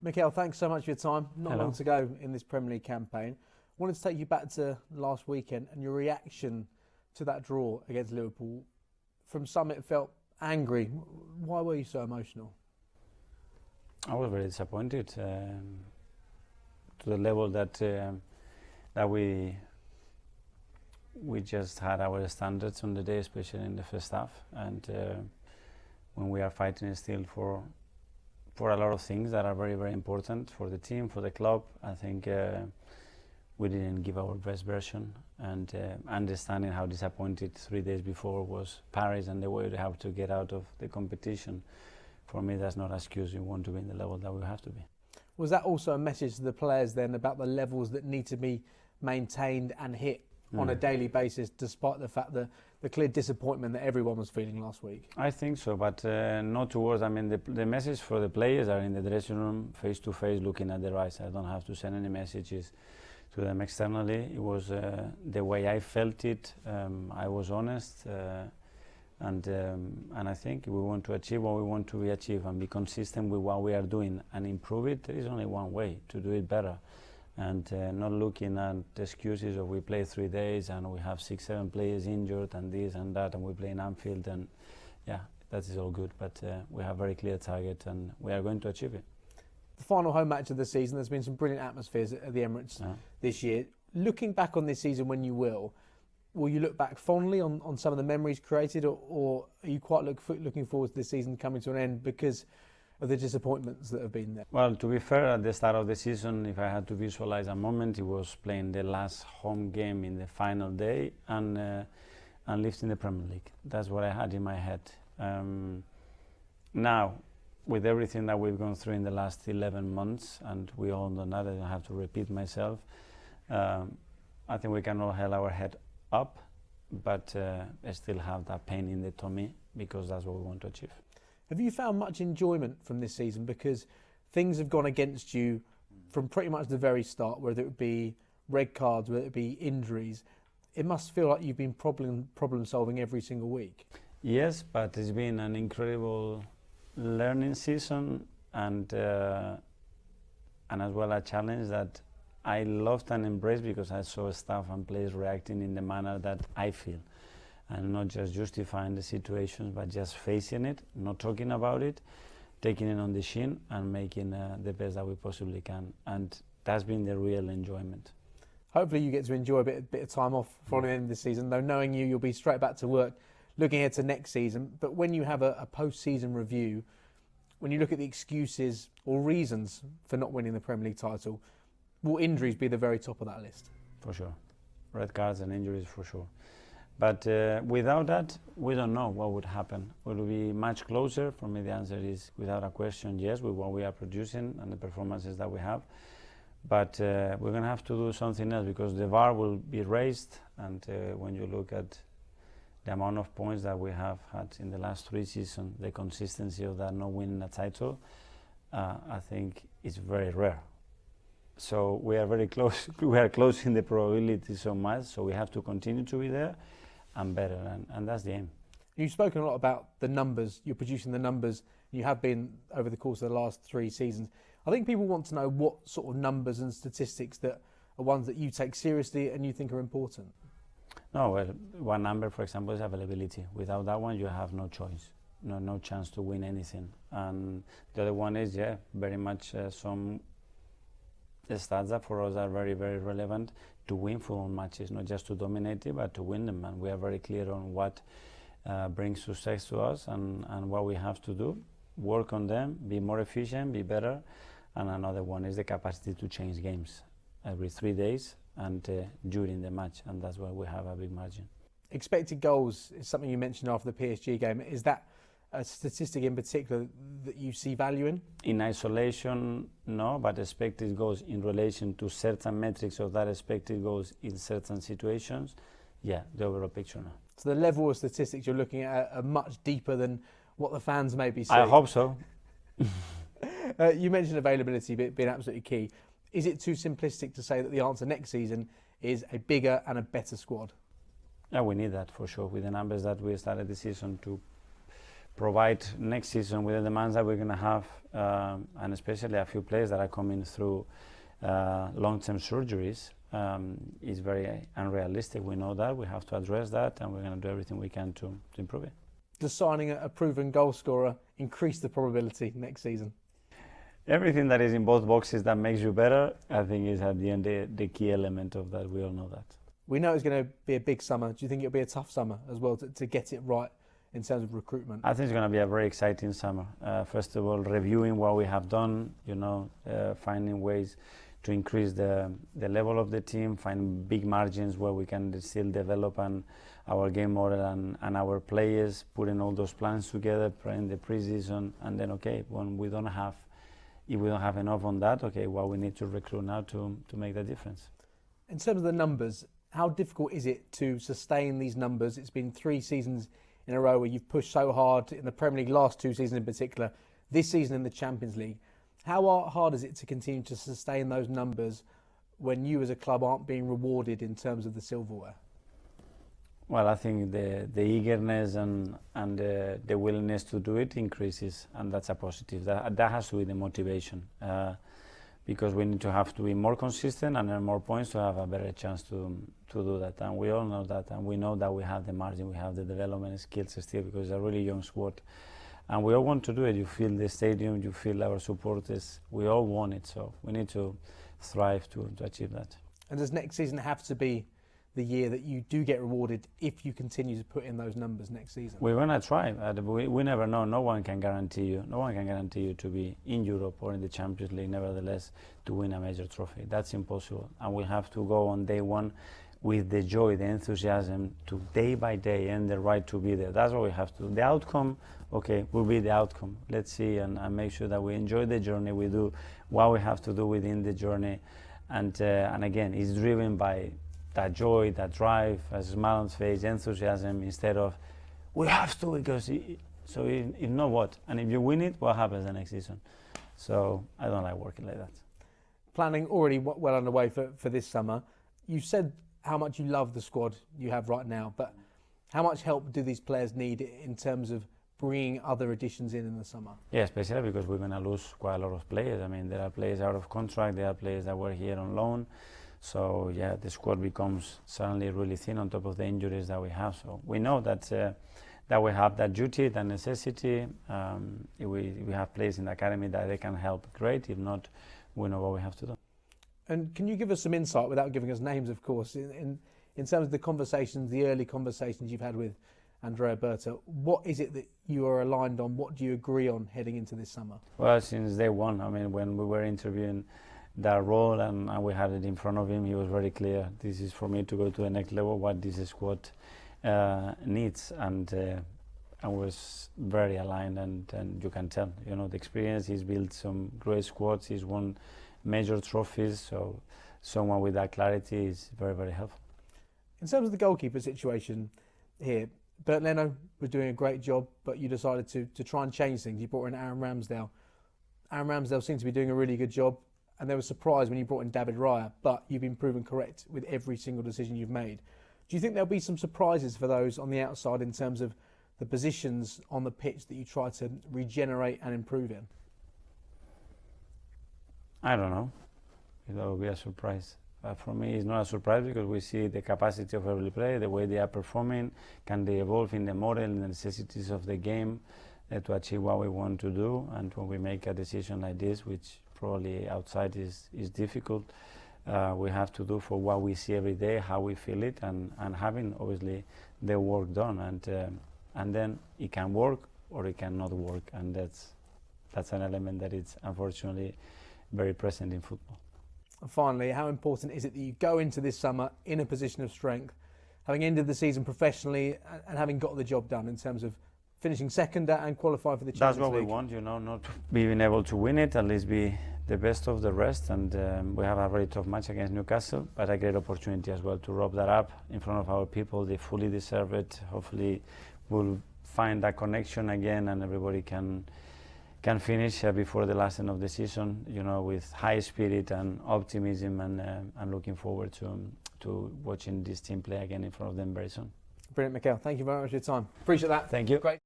Mikel, thanks so much for your time. Not Hello. long to go in this Premier League campaign. Wanted to take you back to last weekend and your reaction to that draw against Liverpool. From some, it felt angry. Why were you so emotional? I was very disappointed to the level that we just had our standards on the day, especially in the first half, and when we are fighting still for a lot of things that are very, very important for the team, for the club. I think we didn't give our best version, and understanding how disappointed 3 days before was Paris and the way they have to get out of the competition. For me, that's not an excuse. You want to be in the level that we have to be. Was that also a message to the players then about the levels that need to be maintained and hit on a daily basis, despite the fact that the clear disappointment that everyone was feeling last week? I think so, but not towards. I mean, the message for the players are in the dressing room, face to face, looking at the eyes. I don't have to send any messages to them externally. It was the way I felt it. I was honest, and I think we want to achieve what we want to achieve and be consistent with what we are doing and improve it. There is only one way to do it better. And not looking at the excuses of we play 3 days and we have 6-7 players injured and this and that, and we play in Anfield, and yeah, that is all good, but we have a very clear target and we are going to achieve it. The final home match of the season, there's been some brilliant atmospheres at the Emirates this year. Looking back on this season, when you will you look back fondly on some of the memories created, or are you quite looking forward to this season coming to an end because of the disappointments that have been there? Well, to be fair, at the start of the season, if I had to visualize a moment, it was playing the last home game in the final day and lifting the Premier League. That's what I had in my head. Now, with everything that we've gone through in the last 11 months, and we all know that, I don't have to repeat myself, I think we can all hold our head up, but I still have that pain in the tummy because that's what we want to achieve. Have you found much enjoyment from this season? Because things have gone against you from pretty much the very start, whether it be red cards, whether it be injuries. It must feel like you've been problem solving every single week. Yes, but it's been an incredible learning season and as well a challenge that I loved and embraced because I saw staff and players reacting in the manner that I feel. And not just justifying the situations, but just facing it, not talking about it, taking it on the chin and making the best that we possibly can. And that's been the real enjoyment. Hopefully you get to enjoy a bit of time off following the end of the season, though knowing you'll be straight back to work looking ahead to next season. But when you have a post-season review, when you look at the excuses or reasons for not winning the Premier League title, will injuries be the very top of that list? For sure. Red cards and injuries for sure. But without that, we don't know what would happen. Will we be much closer? For me, the answer is without a question, yes, with what we are producing and the performances that we have. But we're going to have to do something else because the bar will be raised. And when you look at the amount of points that we have had in the last 3 seasons, the consistency of that not winning a title, I think it's very rare. So we are very close. We are closing the probability so much. So we have to continue to be there and better, and that's the aim. You've spoken a lot about the numbers. You're producing the numbers. You have been over the course of the last 3 seasons. I think people want to know what sort of numbers and statistics that are ones that you take seriously and you think are important. No, well, one number, for example, is availability. Without that one, you have no choice, no chance to win anything. And the other one is, very much some stats that for us are very, very relevant to win football matches, not just to dominate it, but to win them. And we are very clear on what brings success to us and what we have to do, work on them, be more efficient, be better. And another one is the capacity to change games every 3 days and during the match, and that's why we have a big margin. Expected goals is something you mentioned after the PSG game. Is that a statistic in particular that you see value in? In isolation, no, but expected goals in relation to certain metrics of that expected goals in certain situations, the overall picture, no. So the level of statistics you're looking at are much deeper than what the fans may be seeing. I hope so. You mentioned availability being absolutely key. Is it too simplistic to say that the answer next season is a bigger and a better squad? Yeah, we need that for sure. With the numbers that we started the season to provide next season with the demands that we're going to have, and especially a few players that are coming through long-term surgeries, is very unrealistic. We know that. We have to address that, and we're going to do everything we can to improve it. Does signing a proven goal scorer increase the probability next season? Everything that is in both boxes that makes you better, I think, is at the end the key element of that. We all know that. We know it's going to be a big summer. Do you think it'll be a tough summer as well to get it right in terms of recruitment? I think it's going to be a very exciting summer. First of all, reviewing what we have done, finding ways to increase the level of the team, find big margins where we can still develop our game model and our players, putting all those plans together, playing the preseason, and then, when if we don't have enough on that, we need to recruit now to make the difference. In terms of the numbers, how difficult is it to sustain these numbers? It's been 3 seasons in a row where you've pushed so hard in the Premier League, last 2 seasons in particular, this season in the Champions League. How hard is it to continue to sustain those numbers when you as a club aren't being rewarded in terms of the silverware? Well, I think the eagerness and the willingness to do it increases, and that's a positive. That has to be the motivation, because we need to have to be more consistent and earn more points to have a better chance to do that. And we all know that, and we know that we have the margin, we have the development skills still, because it's a really young squad. And we all want to do it. You feel the stadium, you feel our supporters. We all want it, so we need to thrive to achieve that. And does next season have to be the year that you do get rewarded if you continue to put in those numbers next season? We're going to try. We never know. No one can guarantee you to be in Europe or in the Champions League, nevertheless, to win a major trophy. That's impossible. And we have to go on day one with the joy, the enthusiasm, to day by day earn the right to be there. That's what we have to do. The outcome, will be the outcome. Let's see and make sure that we enjoy the journey. We do what we have to do within the journey. And again, it's driven by that joy, that drive, a smile on face, enthusiasm, instead of we have to, because if not what? And if you win it, what happens the next season? So I don't like working like that. Planning already well underway for this summer. You said how much you love the squad you have right now, but how much help do these players need in terms of bringing other additions in the summer? Yeah, especially because we're going to lose quite a lot of players. I mean, there are players out of contract, there are players that were here on loan. So yeah, the squad becomes suddenly really thin on top of the injuries that we have. So we know that we have that duty, that necessity. If we have players in the academy that they can help, great. If not, we know what we have to do. And can you give us some insight, without giving us names, of course, in terms of the conversations, the early conversations you've had with Andrea Berta? What is it that you are aligned on? What do you agree on heading into this summer? Well, since day one, I mean, when we were interviewing that role and we had it in front of him, he was very clear. This is for me to go to the next level, what this squad needs, and was very aligned, and you can tell, the experience. He's built some great squads, he's won major trophies, so someone with that clarity is very, very helpful. In terms of the goalkeeper situation here, Bert Leno was doing a great job, but you decided to try and change things. You brought in Aaron Ramsdale. Aaron Ramsdale seemed to be doing a really good job, and there was surprise when you brought in David Raya, but you've been proven correct with every single decision you've made. Do you think there'll be some surprises for those on the outside in terms of the positions on the pitch that you try to regenerate and improve in? I don't know. That will be a surprise. For me, it's not a surprise because we see the capacity of every player, the way they are performing, can they evolve in the model, in the necessities of the game to achieve what we want to do. And when we make a decision like this, which probably outside is difficult, we have to do for what we see every day, how we feel it, and having obviously the work done. And then it can work or it cannot work, and that's an element that is unfortunately very present in football. And finally, how important is it that you go into this summer in a position of strength, having ended the season professionally and having got the job done in terms of finishing second and qualifying for the Champions League? That's what we want, not being able to win it, at least be the best of the rest. And we have a very tough match against Newcastle, but a great opportunity as well to wrap that up in front of our people. They fully deserve it. Hopefully we'll find that connection again and everybody can finish before the last end of the season, with high spirit and optimism, and looking forward to watching this team play again in front of them very soon. Brilliant, Mikel. Thank you very much for your time. Appreciate that. Thank you. Great.